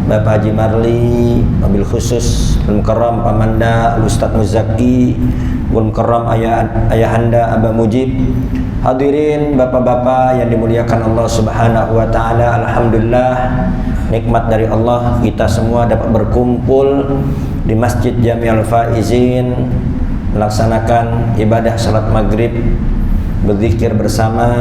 Bapak Haji Marli, mobil khusus Al-Mukarram Pamanda, Ustadz Muzaki, Al-Mukarram Ayahanda Abah Mujib. Hadirin bapak-bapak yang dimuliakan Allah Subhanahu wa taala, alhamdulillah nikmat dari Allah kita semua dapat berkumpul di Masjid Jami'ul Faizin melaksanakan ibadah salat maghrib, berzikir bersama,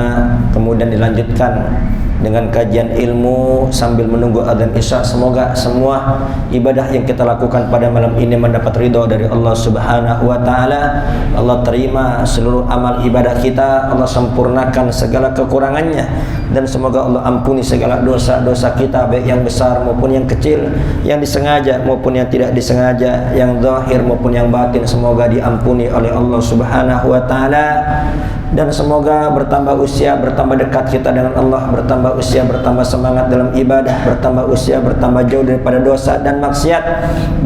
kemudian dilanjutkan dengan kajian ilmu sambil menunggu adzan isya. Semoga semua ibadah yang kita lakukan pada malam ini mendapat ridha dari Allah Subhanahu wa taala. Allah terima seluruh amal ibadah kita, Allah sempurnakan segala kekurangannya, dan semoga Allah ampuni segala dosa-dosa kita, baik yang besar maupun yang kecil, yang disengaja maupun yang tidak disengaja, yang zahir maupun yang batin, semoga diampuni oleh Allah Subhanahu wa taala. Dan semoga bertambah usia, bertambah dekat kita dengan Allah, bertambah usia, bertambah semangat dalam ibadah, bertambah usia, bertambah jauh daripada dosa dan maksiat.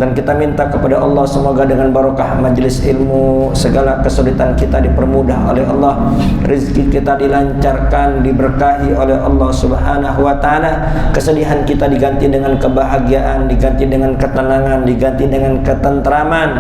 Dan kita minta kepada Allah semoga dengan barokah majelis ilmu segala kesulitan kita dipermudah oleh Allah, rezeki kita dilancarkan, diberkahi oleh Allah Subhanahu wa taala, kesedihan kita diganti dengan kebahagiaan, diganti dengan ketenangan, diganti dengan ketentraman,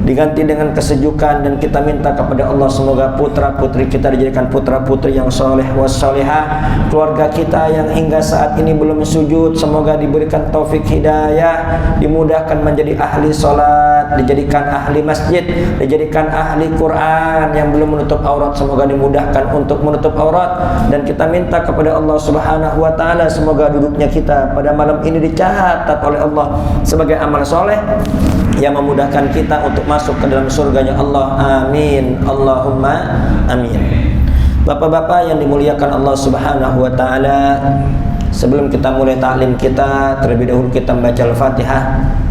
diganti dengan kesejukan. Dan kita minta kepada Allah semoga putra putri kita dijadikan putra putri yang soleh wassolehah, keluarga kita yang hingga saat ini belum sujud semoga diberikan taufik hidayah, dimudahkan menjadi ahli sholat, dijadikan ahli masjid, dijadikan ahli Quran. Yang belum menutup aurat semoga dimudahkan untuk menutup aurat. Dan kita minta kepada Allah Subhanahu wa taala semoga duduknya kita pada malam ini dicatat oleh Allah sebagai amal soleh yang memudahkan kita untuk masuk ke dalam surganya Allah. Amin, Allahumma amin. Bapak-bapak yang dimuliakan Allah Subhanahu wa taala, sebelum kita mulai taklim kita, terlebih dahulu kita membaca Al-Fatihah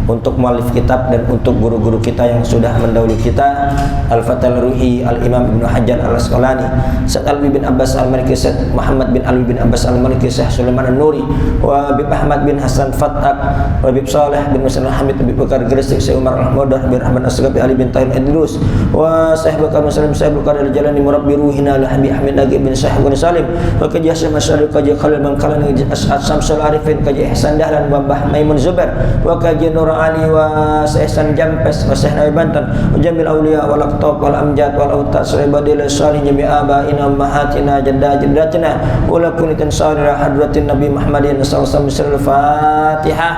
untuk muallif kitab dan untuk guru-guru kita yang sudah mendahului kita. Al-Fatihah Ruhi Al-Imam Ibnu Hajar Al-Asqalani, Syekh Alwi bin Abbas Al-Maliki, Syekh Muhammad bin Alwi bin Abbas Al-Maliki, Syekh Sulaiman An-Nuri, wa Habib Ahmad bin Hasan Fatak, wa Habib Saleh bin Muslim Hamid, Habib Bakar Gresik, Syekh Umar Al-Mudah bin Rahman As-Sagabi, Ali bin Tahir Idrus, wa Syekh Bakar Muslim, Syekh Bakar Al-Jalani, Murabbi Ruhina Al-Habib Ahmad Nagib bin Syekh Gun Salim, wa Kaji Hasyim Asyari, Kaji Khalil Bangkalan, Kaji As'ad Samsul Arifin, Kaji Ihsan Dahlan, wa Mbah Maimun Zubair, wa Kaji Nur Ali, wa Syekh Jampes, wa Syekh Nabi Banten, wa Jamil Awliya wal Aqtab wal Amjad wal Autat, Ibadil Salih jami abaina ummahatina jaddatina wa la kunitan sarira hadratin Nabi Muhammadin sallallahu alaihi wasallam. Fatihah.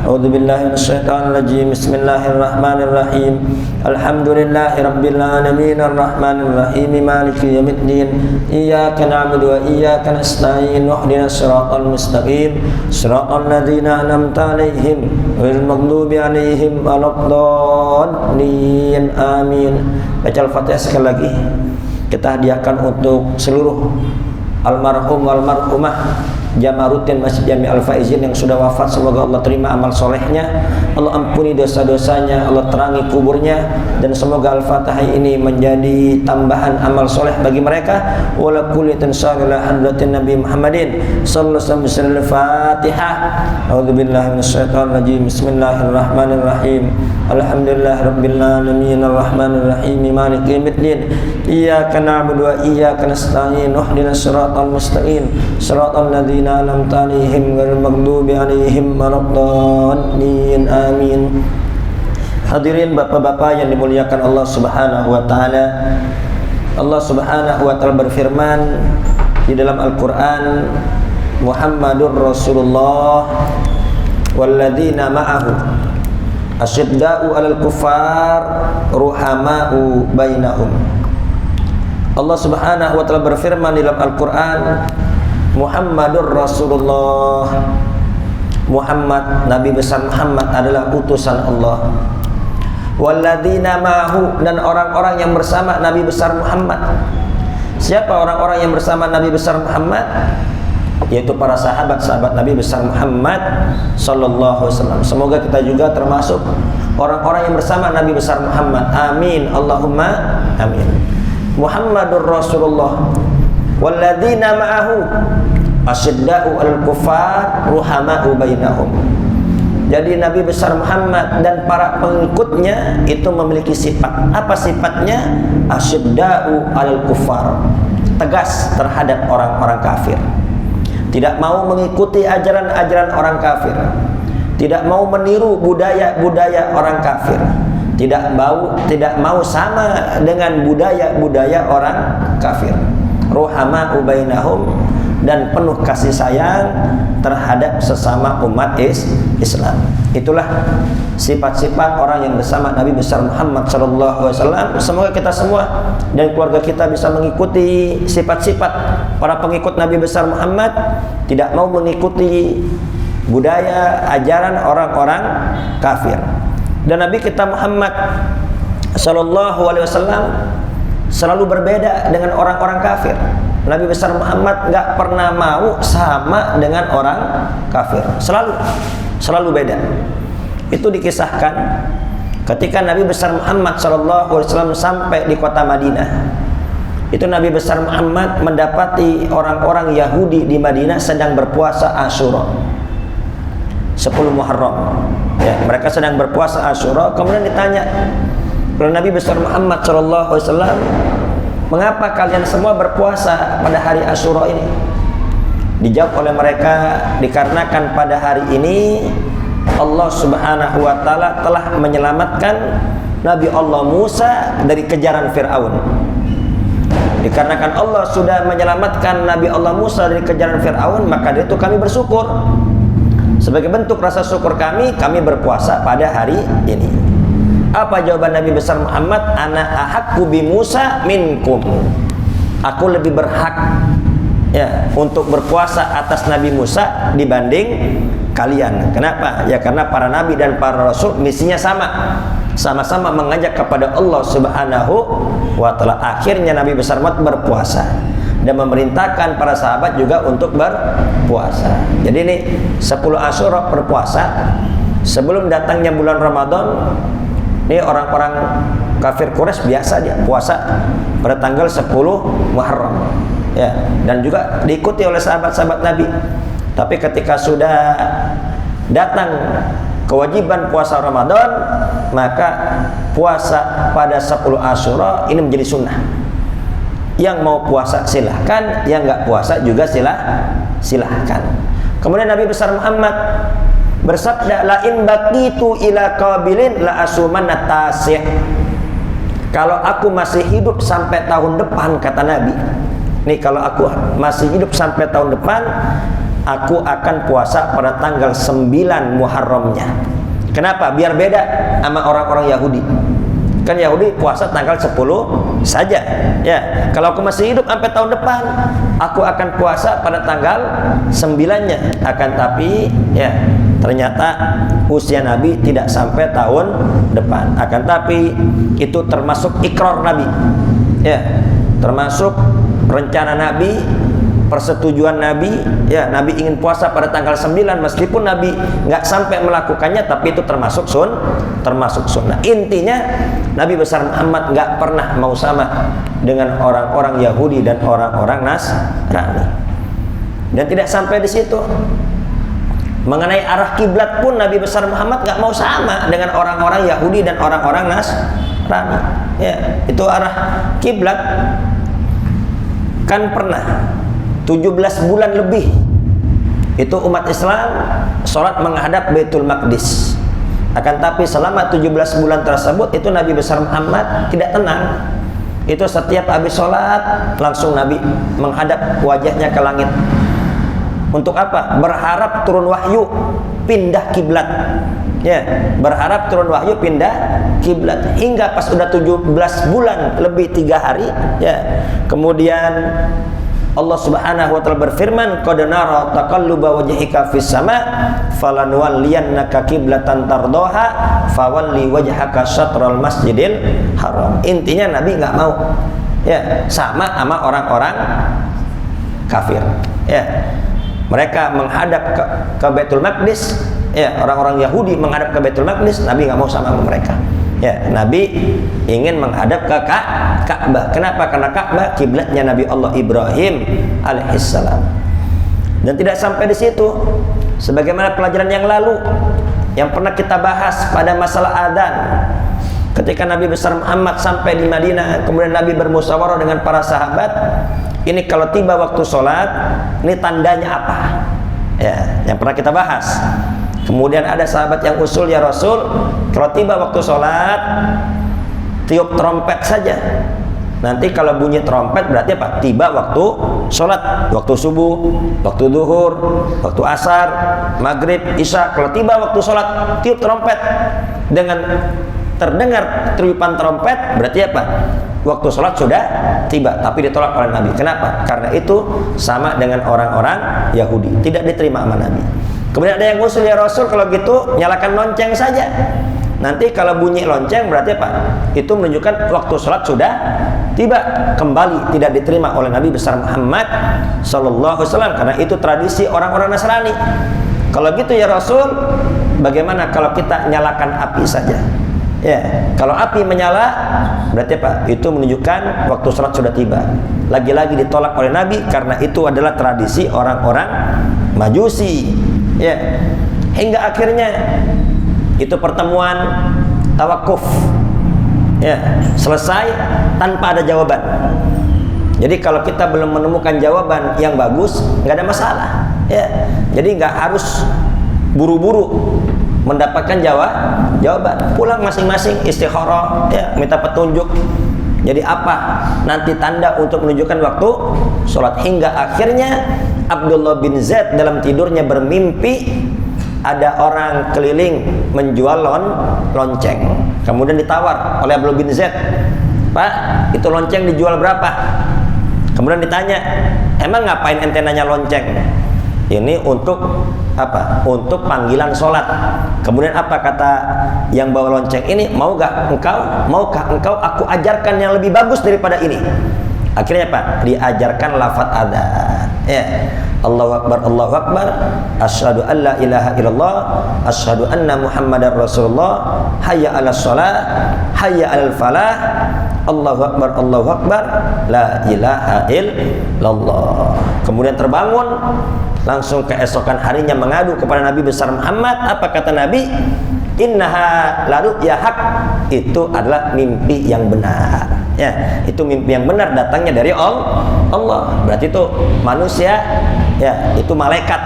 A'udzubillahi minasyaitonir rajim. Bismillahirrahmanirrahim. Alhamdulillahirabbil alamin arrahmanir rahim maliki yaumiddin. Iyyaka na'budu wa iyyaka nasta'in. Ihdinas siratal mustaqim. Siratal ladzina an'amta 'alaihim ghairil maghdubi 'alaihim waladdallin. Amin. Baca Al-Fatihah sekali lagi. Kita hadiahkan untuk seluruh almarhum almarhumah jamaah rutin Masjid Jami' Al-Faizin yang sudah wafat. Semoga Allah terima amal solehnya, Allah ampuni dosa-dosanya, Allah terangi kuburnya, dan semoga Al-Fatihah ini menjadi tambahan amal soleh bagi mereka. Wala kulli tansarila hadratin Nabi Muhammadin sallallahu alaihi wasallam. Fatihah. A'udzubillahi minasyaitonir rajim. Bismillahirrahmanirrahim. Alhamdulillahirabbil alamin arrahmanir rahim maliki yaumiddin. Iyyaka na'budu wa iyyaka nasta'in. Ihdinas siratal mustaqim. Siratal ladzina an'amta 'alaihim ghairil maghdubi 'alaihim waladdallin. Amin. Hadirin bapak-bapak yang dimuliakan Allah Subhanahu wa taala. Allah Subhanahu wa taala berfirman di dalam Al-Qur'an, Muhammadur Rasulullah walladzina ma'ahu asyidda'u 'alal kuffar ruhama'u bainahum. Allah Subhanahu wa taala berfirman di dalam Al-Qur'an, Muhammadur Rasulullah, Muhammad, Nabi besar Muhammad adalah utusan Allah. Walladzina ma'ahu, dan orang-orang yang bersama Nabi besar Muhammad. Siapa orang-orang yang bersama Nabi besar Muhammad? Yaitu para sahabat-sahabat Nabi besar Muhammad sallallahu alaihi wasallam. Semoga kita juga termasuk orang-orang yang bersama Nabi besar Muhammad. Amin, Allahumma amin. Muhammadur Rasulullah walladzina ma'ahu asyidda'u 'alal kuffar ruhama'u bainahum. Jadi Nabi besar Muhammad dan para pengikutnya itu memiliki sifat. Apa sifatnya? Asyidda'u 'alal kuffar, tegas terhadap orang-orang kafir, tidak mau mengikuti ajaran-ajaran orang kafir, tidak mau meniru budaya-budaya orang kafir, tidak mau sama dengan budaya-budaya orang kafir. Ruhama'u bainahum, dan penuh kasih sayang terhadap sesama umat Islam. Itulah sifat-sifat orang yang bersama Nabi besar Muhammad SAW. Semoga kita semua dan keluarga kita bisa mengikuti sifat-sifat para pengikut Nabi besar Muhammad, tidak mau mengikuti budaya ajaran orang-orang kafir. Dan Nabi kita Muhammad SAW selalu berbeda dengan orang-orang kafir. Nabi besar Muhammad nggak pernah mau sama dengan orang kafir, selalu beda. Itu dikisahkan ketika Nabi besar Muhammad SAW sampai di kota Madinah. Itu Nabi besar Muhammad mendapati orang-orang Yahudi di Madinah sedang berpuasa Asyura 10 Muharram. Ya, mereka sedang berpuasa Asyura. Kemudian ditanya oleh Nabi besar Muhammad SAW, mengapa kalian semua berpuasa pada hari Asyura ini? Dijawab oleh mereka, dikarenakan pada hari ini Allah Subhanahu wa Ta'ala telah menyelamatkan Nabi Allah Musa dari kejaran Fir'aun. Dikarenakan Allah sudah menyelamatkan Nabi Allah Musa dari kejaran Fir'aun, maka dari itu kami bersyukur. Sebagai bentuk rasa syukur kami berpuasa pada hari ini. Apa jawaban Nabi besar Muhammad? Ana ahaqqu bi Musa minkum. Aku lebih berhak ya untuk berpuasa atas Nabi Musa dibanding kalian. Kenapa? Ya karena para nabi dan para rasul misinya sama-sama mengajak kepada Allah Subhanahu wa Ta'ala. Akhirnya Nabi besar Muhammad berpuasa dan memerintahkan para sahabat juga untuk berpuasa. Jadi ini 10 Asyura berpuasa sebelum datangnya bulan Ramadan. Ini orang-orang kafir Quraisy biasa dia puasa pada tanggal 10 Muharram. Ya, dan juga diikuti oleh sahabat-sahabat Nabi. Tapi ketika sudah datang kewajiban puasa Ramadan, maka puasa pada 10 Asyura ini menjadi sunnah. Yang mau puasa silahkan, yang nggak puasa juga silahkan. Kemudian Nabi besar Muhammad bersabda, la in baqitu ila qabilin la asumanna tasih. Kalau aku masih hidup sampai tahun depan, kata Nabi, nih kalau aku masih hidup sampai tahun depan, aku akan puasa pada tanggal 9 Muharramnya. Kenapa? Biar beda sama orang-orang Yahudi. Kan Yahudi puasa tanggal 10 saja. Ya, kalau aku masih hidup sampai tahun depan, aku akan puasa pada tanggal 9-nya. Akan tapi ya, ternyata usia Nabi tidak sampai tahun depan. Akan tapi itu termasuk ikrar Nabi. Ya, termasuk rencana Nabi, persetujuan Nabi. Ya, Nabi ingin puasa pada tanggal 9 meskipun Nabi nggak sampai melakukannya, tapi itu termasuk sunnah. Intinya Nabi besar Muhammad nggak pernah mau sama dengan orang-orang Yahudi dan orang-orang Nasrani. Dan tidak sampai di situ. Mengenai arah kiblat pun Nabi besar Muhammad nggak mau sama dengan orang-orang Yahudi dan orang-orang Nasrani. Ya, itu arah kiblat kan pernah 17 bulan lebih itu umat Islam sholat menghadap Baitul Maqdis. Akan tapi selama 17 bulan tersebut itu Nabi besar Muhammad tidak tenang. Itu setiap habis sholat langsung Nabi menghadap wajahnya ke langit. Untuk apa? Berharap turun wahyu pindah kiblat. Ya, berharap turun wahyu pindah kiblat. Hingga pas udah 17 bulan lebih 3 hari, ya. Kemudian Allah Subhanahu wa Ta'ala berfirman, qad nara taqalluba wajhika fis sama falanwalliyannaka qiblatan tardoha fawalli wajhaka syatral masjidil haram. Intinya Nabi nggak mau ya sama orang-orang kafir. Ya. Mereka menghadap ke Baitul Maqdis, ya, orang-orang Yahudi menghadap ke Baitul Maqdis, Nabi nggak mau sama mereka. Ya, Nabi ingin menghadap ke Ka'bah. Kenapa? Karena Ka'bah kiblatnya Nabi Allah Ibrahim alaihissalam. Dan tidak sampai di situ. Sebagaimana pelajaran yang lalu yang pernah kita bahas pada masalah adzan. Ketika Nabi besar Muhammad sampai di Madinah, kemudian Nabi bermusyawarah dengan para sahabat, ini kalau tiba waktu sholat, ini tandanya apa? Ya, yang pernah kita bahas. Kemudian ada sahabat yang usul, ya Rasul, kalau tiba waktu sholat tiup trompet saja. Nanti kalau bunyi trompet berarti apa? Tiba waktu sholat, waktu subuh, waktu duhur, waktu asar, maghrib, isya. Kalau tiba waktu sholat, tiup trompet. Dengan terdengar tiupan trompet berarti apa? Waktu sholat sudah tiba, tapi ditolak oleh Nabi. Kenapa? Karena itu sama dengan orang-orang Yahudi, tidak diterima sama Nabi. Kemudian ada yang usul, ya Rasul, kalau gitu nyalakan lonceng saja. Nanti kalau bunyi lonceng berarti apa? Itu menunjukkan waktu sholat sudah tiba, kembali tidak diterima oleh Nabi besar Muhammad Sallallahu Alaihi Wasallam, karena itu tradisi orang-orang Nasrani. Kalau gitu ya Rasul, bagaimana kalau kita nyalakan api saja? Ya, kalau api menyala berarti apa? Itu menunjukkan waktu sholat sudah tiba. Lagi-lagi ditolak oleh Nabi karena itu adalah tradisi orang-orang Majusi. Ya, hingga akhirnya itu pertemuan tawakuf, ya, selesai tanpa ada jawaban. Jadi kalau kita belum menemukan jawaban yang bagus, nggak ada masalah, ya. Jadi nggak harus buru-buru mendapatkan jawaban. Pulang masing-masing istikharah, ya, minta petunjuk. Jadi apa nanti tanda untuk menunjukkan waktu sholat. Hingga akhirnya Abdullah bin Zaid dalam tidurnya bermimpi ada orang keliling menjual lonceng. Kemudian ditawar oleh Abdullah bin Zaid, Pak, itu lonceng dijual berapa? Kemudian ditanya, emang ngapain ente nanya lonceng? Ini untuk apa? Untuk panggilan sholat. Kemudian apa kata yang bawa lonceng ini? Maukah engkau aku ajarkan yang lebih bagus daripada ini? Akhirnya apa? Diajarkan lafaz adzan. Ya. Allahu Akbar, Allahu Akbar, asyhadu an la ilaha illallah, asyhadu anna Muhammadar Rasulullah, hayya 'alas shalah, hayya 'alal falah, Allahu Akbar, Allahu Akbar, la ilaha illallah. Kemudian terbangun, langsung keesokan harinya mengadu kepada Nabi besar Muhammad. Apa kata Nabi? Innaha la ru'ya haq, itu adalah mimpi yang benar. Ya, itu mimpi yang benar datangnya dari Allah. Berarti itu manusia, ya, itu malaikat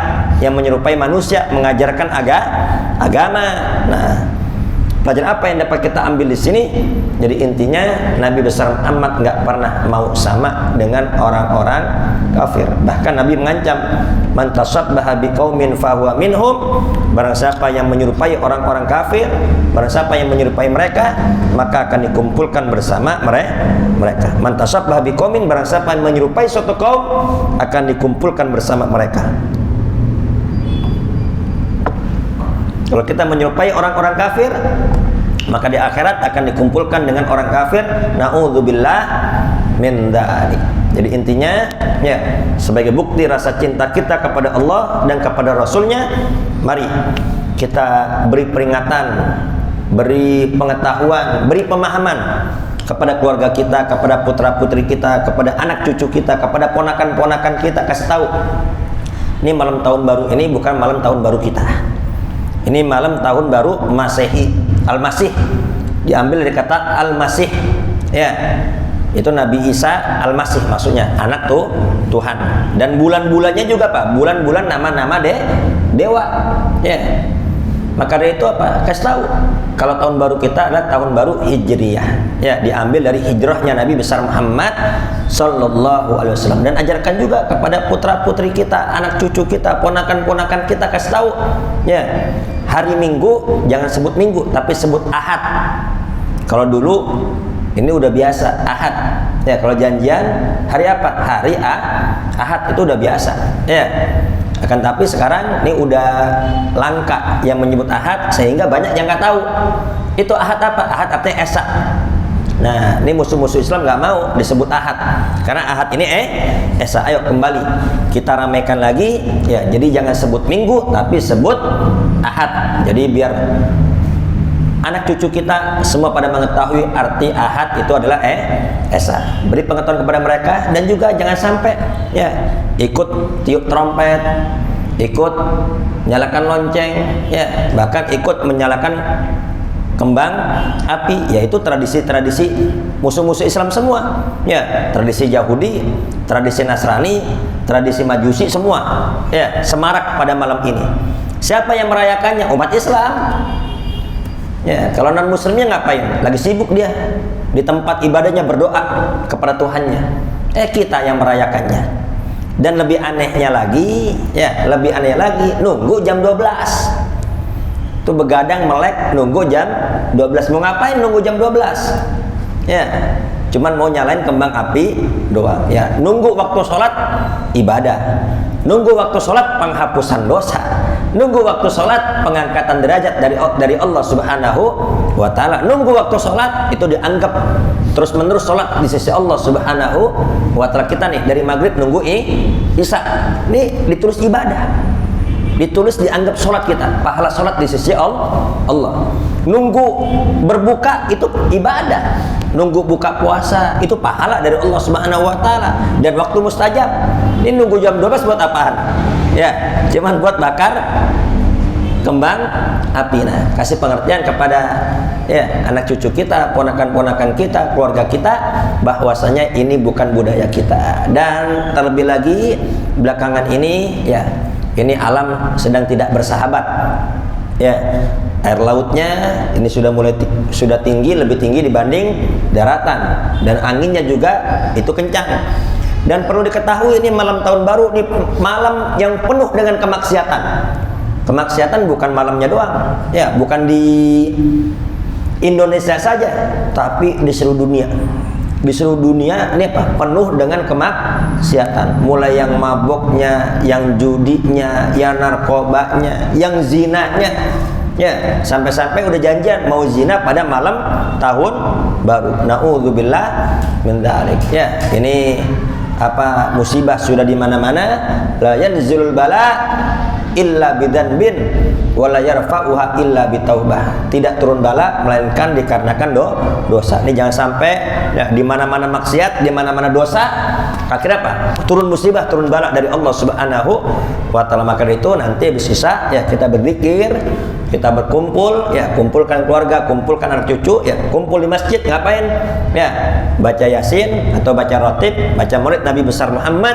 yang menyerupai manusia mengajarkan agama. Nah, pelajaran apa yang dapat kita ambil di sini? Jadi intinya Nabi besar Muhammad nggak pernah mau sama dengan orang-orang kafir. Bahkan Nabi mengancam, man tasabbaha biqaumin fahuwa minhum. Barang siapa yang menyerupai orang-orang kafir, barang siapa yang menyerupai mereka, maka akan dikumpulkan bersama mereka. Man tasabbaha biqaumin, barang siapa yang menyerupai suatu kaum, akan dikumpulkan bersama mereka. Kalau kita menyerupai orang-orang kafir, maka di akhirat akan dikumpulkan dengan orang kafir. Na'udzubillah min dzalik. Jadi intinya, ya, sebagai bukti rasa cinta kita kepada Allah dan kepada Rasulnya, mari kita beri peringatan, beri pengetahuan, beri pemahaman kepada keluarga kita, kepada putra-putri kita, kepada anak cucu kita, kepada ponakan-ponakan kita. Kasih tahu, ini malam tahun baru ini bukan malam tahun baru kita. Ini malam tahun baru Masehi. Al-Masih diambil dari kata Al-Masih, ya, itu Nabi Isa Al-Masih, maksudnya anak Tuhan. Dan bulan-bulannya juga apa? Bulan-bulan nama-nama dewa, ya. Maka dari itu apa? Kasih tahu kalau tahun baru kita adalah tahun baru Hijriyah, ya, diambil dari hijrahnya Nabi besar Muhammad Sallallahu Alaihi Wasallam. Dan ajarkan juga kepada putra-putri kita, anak cucu kita, ponakan-ponakan kita, kasih tahu, ya, hari Minggu jangan sebut Minggu, tapi sebut Ahad. Kalau dulu ini udah biasa Ahad, ya. Kalau janjian hari apa? Hari Ahad, itu udah biasa, ya. Akan tapi sekarang ini udah langka yang menyebut Ahad, sehingga banyak yang nggak tahu itu Ahad apa. Ahad artinya Esa. Nah, ini musuh-musuh Islam nggak mau disebut Ahad, karena Ahad ini Esa. Ayo kembali kita ramaikan lagi, ya. Jadi jangan sebut Minggu, tapi sebut Ahad. Jadi biar anak cucu kita semua pada mengetahui arti Ahad itu adalah Esa. Beri pengetahuan kepada mereka, dan juga jangan sampai, ya, ikut tiup trompet, ikut nyalakan lonceng, ya, bahkan ikut menyalakan kembang api, yaitu tradisi-tradisi musuh-musuh Islam semua, ya. Tradisi Yahudi, tradisi Nasrani, tradisi Majusi, semua, ya, semarak pada malam ini. Siapa yang merayakannya? Umat Islam. Ya, kalau non muslimnya ngapain? Lagi sibuk dia di tempat ibadahnya berdoa kepada Tuhannya. Kita yang merayakannya. Dan lebih anehnya lagi, nunggu jam 12. Tuh begadang melek nunggu jam 12. Mau ngapain nunggu jam 12? Ya, cuman mau nyalain kembang api doang. Ya, nunggu waktu sholat ibadah. Nunggu waktu sholat penghapusan dosa. Nunggu waktu sholat pengangkatan derajat dari Allah Subhanahu wa Ta'ala. Nunggu waktu sholat itu dianggap terus menerus sholat di sisi Allah Subhanahu wa Ta'ala. Kita nih dari maghrib nunggu isya, nih ditulis ibadah, ditulis dianggap sholat kita, pahala sholat di sisi Allah. Nunggu berbuka itu ibadah, nunggu buka puasa itu pahala dari Allah Subhanahu wa Ta'ala. Dan waktu mustajab. Ini nunggu jam 12 buat apaan? Ya, cuman buat bakar kembang api. Nah, kasih pengertian kepada anak cucu kita, ponakan-ponakan kita, keluarga kita, bahwasanya ini bukan budaya kita. Dan terlebih lagi belakangan ini ini alam sedang tidak bersahabat. Ya, air lautnya ini sudah tinggi, lebih tinggi dibanding daratan, dan anginnya juga itu kencang. Dan perlu diketahui ini malam tahun baru, ini malam yang penuh dengan kemaksiatan. Kemaksiatan bukan malamnya doang, ya, bukan di Indonesia saja, tapi di seluruh dunia. Di seluruh dunia ini penuh dengan kemaksiatan. Mulai yang maboknya, yang judinya, yang narkobanya, yang zinanya. Ya, sampai-sampai udah janjian mau zina pada malam tahun baru. Na'udzubillah min dzalik. Ya, ini musibah sudah di mana-mana. La yanzilul bala illa bidzanbin wa la yarfa'uha illa bitaubah. Tidak turun bala melainkan dikarenakan dosa. Ini jangan sampai di mana-mana maksiat, di mana-mana dosa, akhirnya turun musibah, turun bala dari Allah Subhanahu wa Ta'ala. Maka itu nanti bisa kita berzikir, kita berkumpul, kumpulkan keluarga, kumpulkan anak cucu, kumpul di masjid. Ngapain? Baca Yasin atau baca rotib, baca maulid Nabi besar Muhammad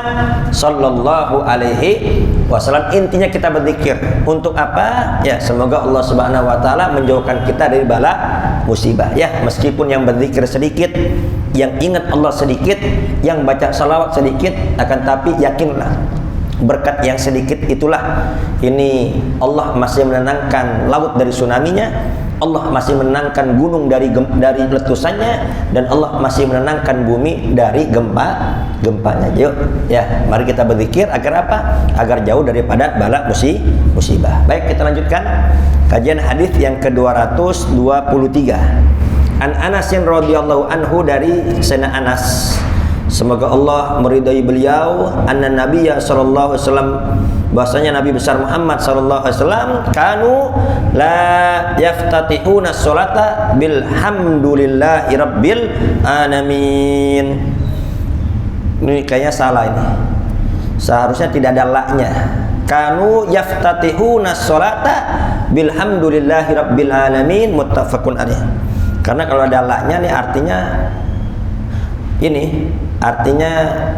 sallallahu alaihi wasallam. Intinya kita berzikir. Untuk apa? Semoga Allah Subhanahu wa Ta'ala menjauhkan kita dari bala musibah. Meskipun yang berzikir sedikit, yang ingat Allah sedikit, yang baca salawat sedikit, akan tapi yakinlah berkat yang sedikit itulah ini Allah masih menenangkan laut dari tsunami-nya, Allah masih menenangkan gunung dari letusannya, dan Allah masih menenangkan bumi dari gempanya. Yuk, mari kita berzikir agar apa? Agar jauh daripada bala musibah. Baik, kita lanjutkan kajian hadis yang ke-223. An Anasin radhiyallahu anhu, dari Sayyidina Anas, semoga Allah meridai beliau, anna nabiyya sallallahu alaihi wasallam, bahasanya Nabi besar Muhammad sallallahu alaihi wasallam, kanu la yaftatihuna sholata bilhamdulillahi rabbil alamin. Ini kayaknya salah ini. Seharusnya tidak ada la-nya. Kanu yaftatihuna sholata bilhamdulillahi rabbil alamin, muttafaqun alaih. Karena kalau ada la-nya nih artinya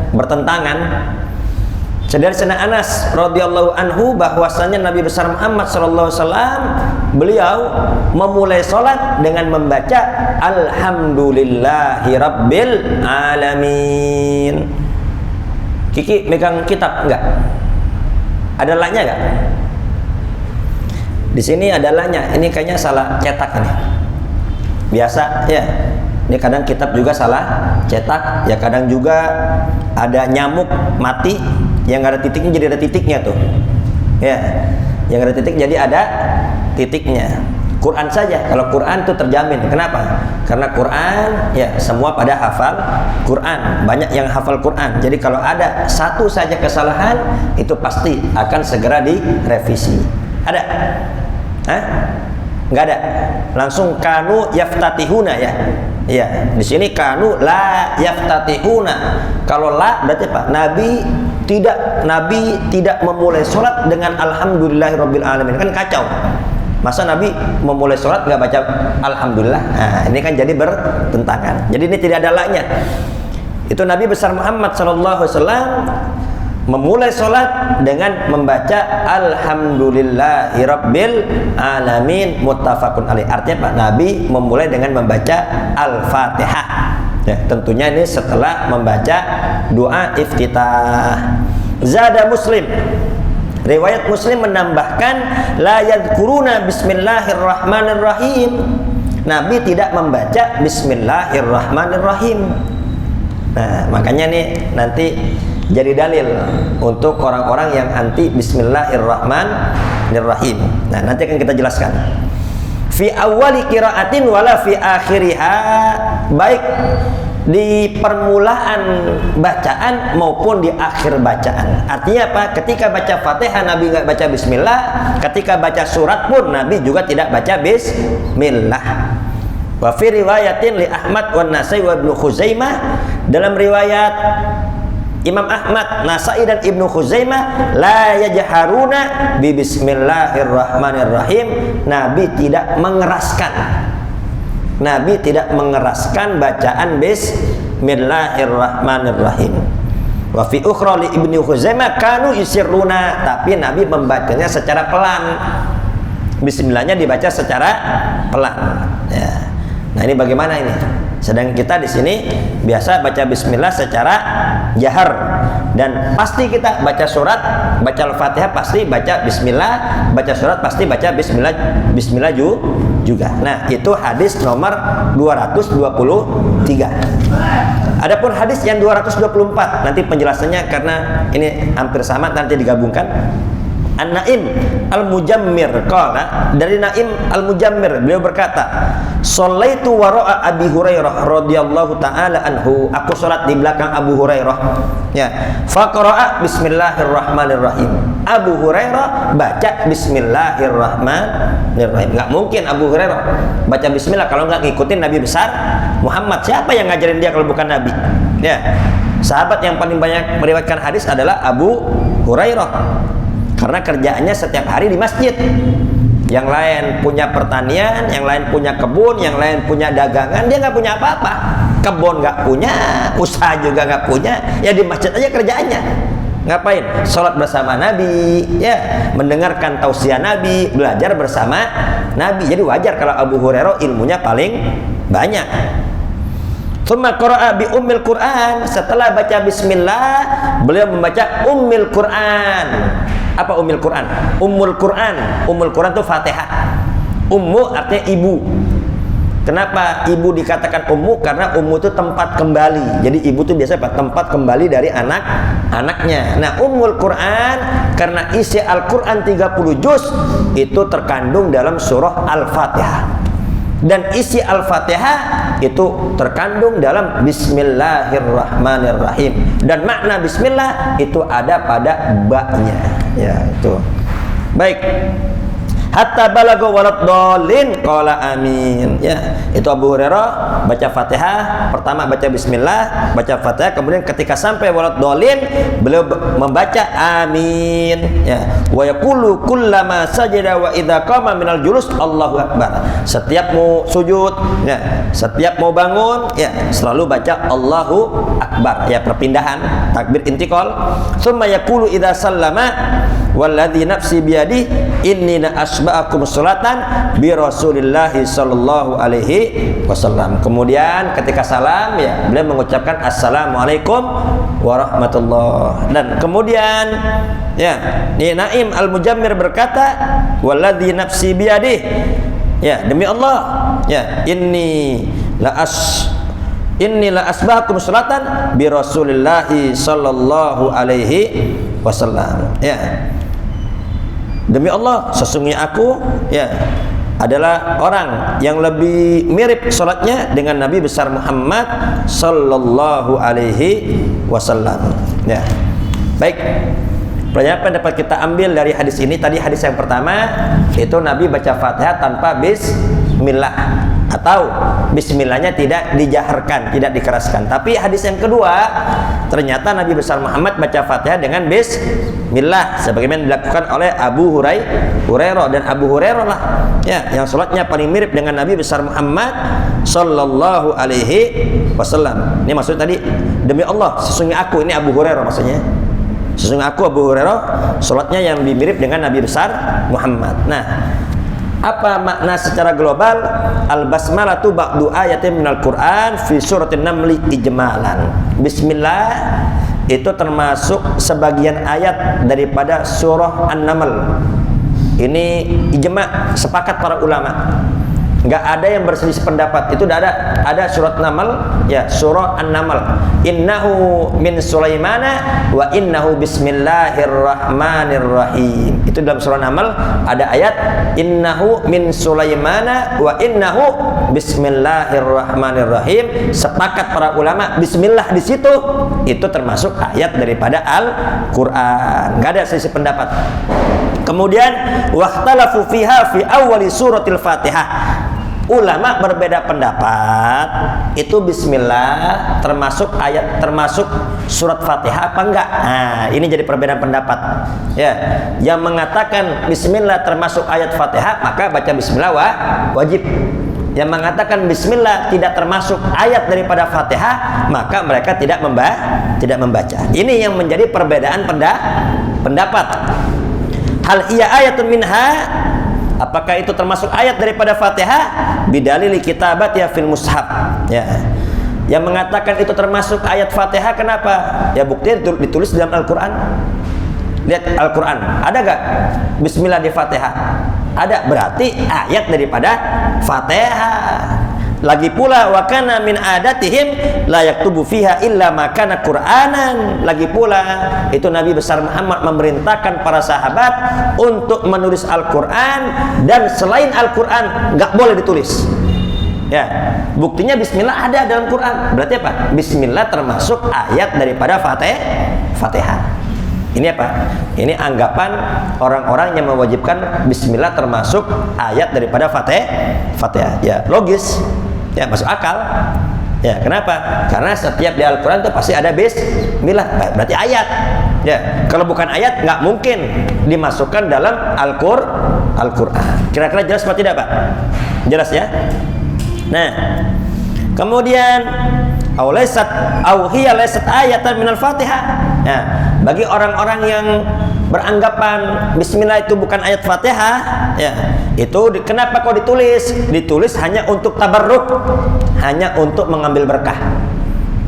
bertentangan. Dari Sayyidina Anas radhiyallahu anhu bahwasanya Nabi besar Muhammad sallallahu alaihi wasallam, beliau memulai salat dengan membaca alhamdulillahi rabbil alamin. Kiki megang kitab enggak? Ada la-nya enggak? Di sini ada la-nya. Ini kayaknya salah cetak ini. Biasa ini kadang kitab juga salah cetak, kadang juga ada nyamuk mati yang nggak ada titiknya jadi ada titiknya tuh, yang ada titik jadi ada titiknya. Quran saja, kalau Quran tuh terjamin. Kenapa? Karena Quran semua pada hafal Quran, banyak yang hafal Quran. Jadi kalau ada satu saja kesalahan itu pasti akan segera direvisi. Ada? Nggak ada. Langsung kanu yaftatihuna di sini kanu la yaftatihuna. Kalau la berarti apa? Nabi tidak memulai sholat dengan alhamdulillahirabbil alamin. Kan kacau. Masa Nabi memulai sholat nggak baca alhamdulillah? Nah, ini kan jadi bertentangan. Jadi ini tidak ada la-nya. Itu Nabi besar Muhammad sallallahu alaihi wasallam memulai sholat dengan membaca Alhamdulillahirabbil alamin muttafaqun alaih. Artinya Pak Nabi memulai dengan membaca Al-Fatihah. Ya, tentunya ini setelah membaca doa iftitah. Zada Muslim, riwayat Muslim menambahkan la yadhkuruna bismillahirrahmanirrahim. Nabi tidak membaca bismillahirrahmanirrahim. Nah, makanya nih nanti jadi dalil untuk orang-orang yang anti bismillahirrahmanirrahim. Nah, nanti akan kita jelaskan. Fi awwali qiraatin wala fi akhiriha, baik di permulaan bacaan maupun di akhir bacaan. Artinya apa? Ketika baca Fatihah Nabi nggak baca bismillah, ketika baca surat pun Nabi juga tidak baca bismillah. Wa fi riwayatin li Ahmad wa Nasai wa Ibnu Khuzaimah, dalam riwayat Imam Ahmad, Nasai dan Ibnu Khuzaimah, la yajharuna bi bismillahirrahmanirrahim. Nabi tidak mengeraskan. Nabi tidak mengeraskan bacaan bismillahirrahmanirrahim. Wa fi ukhra li Ibnu Khuzaimah kanu yusirruna, tapi Nabi membacanya secara pelan. Bismillahnya dibaca secara pelan. Ya. Nah, ini bagaimana ini? Sedang kita di sini biasa baca bismillah secara jahar, dan pasti kita baca surat, baca Al-Fatihah pasti baca bismillah, baca surat pasti baca bismillah juga. Nah, itu hadis nomor 223. Adapun hadis yang 224 nanti penjelasannya karena ini hampir sama, nanti digabungkan. An-Naim Al-Mujammir qala, dari Naim Al-Mujammir beliau berkata, "Shallaitu wara'a Abi Hurairah radhiyallahu taala anhu." Aku salat di belakang Abu Hurairah. Ya. Faqara'a bismillahirrahmanirrahim. Abu Hurairah baca bismillahirrahmanirrahim. Enggak mungkin Abu Hurairah baca bismillah kalau enggak ngikutin Nabi besar Muhammad. Siapa yang ngajarin dia kalau bukan Nabi? Ya. Sahabat yang paling banyak meriwayatkan hadis adalah Abu Hurairah. Karena kerjaannya setiap hari di masjid. Yang lain punya pertanian, yang lain punya kebun, yang lain punya dagangan, dia nggak punya apa-apa. Kebun nggak punya, usaha juga nggak punya, ya di masjid aja kerjaannya. Ngapain? Sholat bersama Nabi, ya, mendengarkan tausiah Nabi, belajar bersama Nabi. Jadi wajar kalau Abu Hurairah ilmunya paling banyak. Tsumma qara'a bi ummil Qur'an. Setelah baca bismillah, beliau membaca ummil Qur'an. Apa ummul Quran? Ummul Quran. Ummul Quran itu Fatihah. Ummu artinya ibu. Kenapa ibu dikatakan ummu? Karena ummu itu tempat kembali. Jadi ibu itu biasanya tempat kembali dari anak-anaknya. Nah, ummul Quran karena isi Al-Quran 30 juz itu terkandung dalam surah Al-Fatihah. Dan isi Al-Fatihah itu terkandung dalam Bismillahirrahmanirrahim. Dan makna Bismillah itu ada pada ba-nya. Ya, itu. Baik. Hatta balagha waladdallin qala amin. Ya, itu Abu Hurairah baca Fatihah, pertama baca bismillah, baca Fatihah, kemudian ketika sampai waladdallin beliau membaca amin. Ya, wa yaqulu kullama sajada wa idza qama minal julus Allahu akbar. Setiap mau sujud, ya, setiap mau bangun, ya, selalu baca Allahu akbar. Ya, perpindahan takbir intiqal. Tsumma yaqulu idza sallama walladzi nafsi biyadi inni la asba'akum sholatan bi Rasulillahi sallallahu alaihi wasallam. Kemudian ketika salam, ya, beliau mengucapkan assalamualaikum warahmatullah. Dan kemudian, ya, Naim Al-Mujammir berkata, walladzi nafsi biyadi, ya, demi Allah, ya, inni la asba'akum sholatan bi Rasulillahi sallallahu alaihi wasallam. Ya, demi Allah, sesungguhnya aku, ya, adalah orang yang lebih mirip sholatnya dengan Nabi besar Muhammad sallallahu alaihi wasallam. Ya. Baik. Pelajaran apa yang dapat kita ambil dari hadis ini? Tadi hadis yang pertama itu Nabi baca Fatihah tanpa bismillah, atau bismillahnya tidak dijaharkan, tidak dikeraskan. Tapi hadis yang kedua, ternyata Nabi besar Muhammad baca Fatihah dengan bismillah sebagaimana dilakukan oleh Abu Hurairah. Dan Abu Hurairah lah, ya, yang sholatnya paling mirip dengan Nabi besar Muhammad sallallahu alaihi wasallam. Ini maksudnya tadi demi Allah sesungguhnya aku, ini Abu Hurairah maksudnya. Sesungguhnya aku Abu Hurairah salatnya yang lebih mirip dengan Nabi besar Muhammad. Nah, apa makna secara global? Al-basmalah tu ba'du ayatin minal Qur'an fi suratin Naml ijmalan. Bismillah itu termasuk sebagian ayat daripada surah An-Naml. Ini ijma', sepakat para ulama. Enggak ada yang berselisih pendapat. Itu udah ada surat Naml, ya, surah An-Naml. Innahu min Sulaimana wa innahu bismillahirrahmanirrahim. Itu dalam surah Naml ada ayat innahu min Sulaimana wa innahu bismillahirrahmanirrahim. Sepakat para ulama bismillah di situ itu termasuk ayat daripada Al-Qur'an. Enggak ada selisih pendapat. Kemudian waqtalafu fiha fi awwali suratil Fatihah. Ulama berbeda pendapat, itu bismillah termasuk ayat, termasuk surat Fatihah apa enggak? Nah, ini jadi perbedaan pendapat. Ya, yang mengatakan bismillah termasuk ayat Fatihah, maka baca bismillah wajib. Yang mengatakan bismillah tidak termasuk ayat daripada Fatihah, maka mereka tidak membaca. Ini yang menjadi perbedaan pendapat. Hal iya ayatun minha, apakah itu termasuk ayat daripada Fatihah? Bidalili kitabat ya fil mushaf. Ya. Yang mengatakan itu termasuk ayat Fatihah kenapa? Ya buktinya ditulis dalam Al-Qur'an. Lihat Al-Qur'an, ada gak bismillah di Fatihah? Ada, berarti ayat daripada Fatihah. Lagi pula wa kana min adatihim la yaktubu fiha illa ma kana Qur'anan. Lagi pula itu Nabi besar Muhammad memerintahkan para sahabat untuk menulis Al-Qur'an, dan selain Al-Qur'an enggak boleh ditulis. Ya, buktinya bismillah ada dalam Qur'an. Berarti apa? Bismillah termasuk ayat daripada Fatihah. Ini apa? Ini anggapan orang-orang yang mewajibkan bismillah termasuk ayat daripada Fatihah. Ya, logis. Ya, masuk akal. Ya, kenapa? Karena setiap di Al-Qur'an itu pasti ada bismillah. Berarti ayat. Ya, kalau bukan ayat nggak mungkin dimasukkan dalam Al-Qur'an. Kira-kira jelas apa tidak, Pak? Jelas ya? Nah, kemudian hiya laysat ayatan minal Fatihah. Ya, bagi orang-orang yang beranggapan bismillah itu bukan ayat Fatihah, ya, itu kenapa kok ditulis hanya untuk tabarruk, hanya untuk mengambil berkah.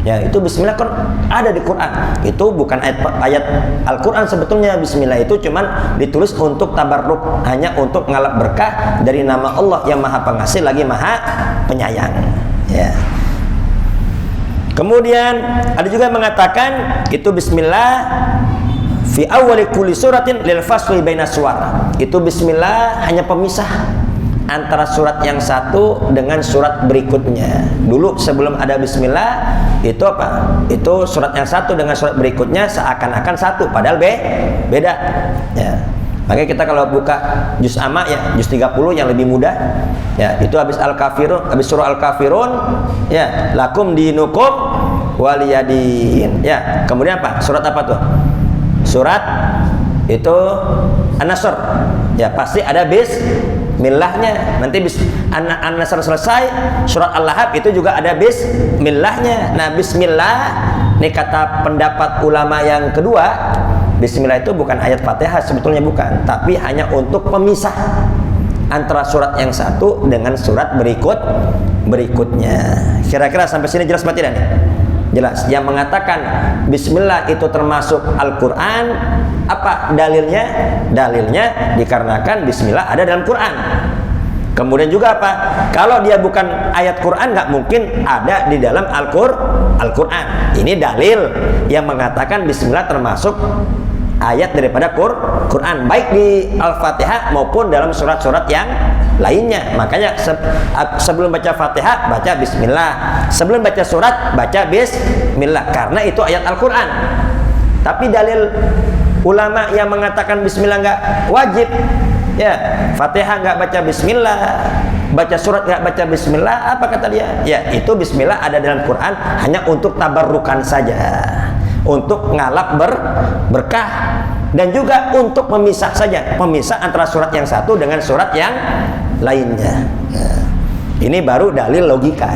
Ya, itu bismillah kan ada di Quran. Itu bukan ayat Al-Qur'an sebetulnya. Bismillah itu cuman ditulis untuk tabarruk, hanya untuk ngalap berkah dari nama Allah yang Maha Pengasih lagi Maha Penyayang. Ya. Kemudian ada juga yang mengatakan itu bismillah fi awwali kulli suratin lil fasli baina suwar. Itu bismillah hanya pemisah antara surat yang satu dengan surat berikutnya. Dulu sebelum ada bismillah itu apa? Itu surat yang satu dengan surat berikutnya seakan-akan satu padahal beda. Ya. Makanya kita kalau buka juz amma ya, juz 30 yang lebih mudah. Ya, itu habis Al-Kafirun, habis surah Al-Kafirun, ya, lakum dinukum waliyadin. Ya, kemudian apa? Surat apa tuh? Surat itu An-Nasr. Ya, pasti ada bismillahnya. Nanti An-Nasr selesai, surat Al-Lahab itu juga ada bismillahnya. Nah, bismillah ini kata pendapat ulama yang kedua, bismillah itu bukan ayat Fatihah sebetulnya, bukan, tapi hanya untuk pemisah antara surat yang satu dengan surat berikutnya. Kira-kira sampai sini jelas apa tidak nih? Jelas. Yang mengatakan bismillah itu termasuk Al-Qur'an, apa dalilnya? Dalilnya dikarenakan bismillah ada dalam Qur'an. Kemudian juga apa? Kalau dia bukan ayat Quran, nggak mungkin ada di dalam Al-Quran. Ini dalil yang mengatakan bismillah termasuk ayat daripada Quran, baik di Al-Fatihah maupun dalam surat-surat yang lainnya. Makanya sebelum baca Fatihah baca bismillah, sebelum baca surat baca bismillah, karena itu ayat Al-Quran. Tapi dalil ulama yang mengatakan bismillah nggak wajib, ya, Fatihah nggak baca bismillah, baca surat nggak baca bismillah, apa kata dia? Ya, itu bismillah ada dalam Quran hanya untuk tabarrukan saja, untuk ngalap berkah, dan juga untuk memisah saja, memisah antara surat yang satu dengan surat yang lainnya. Nah, ini baru dalil logika.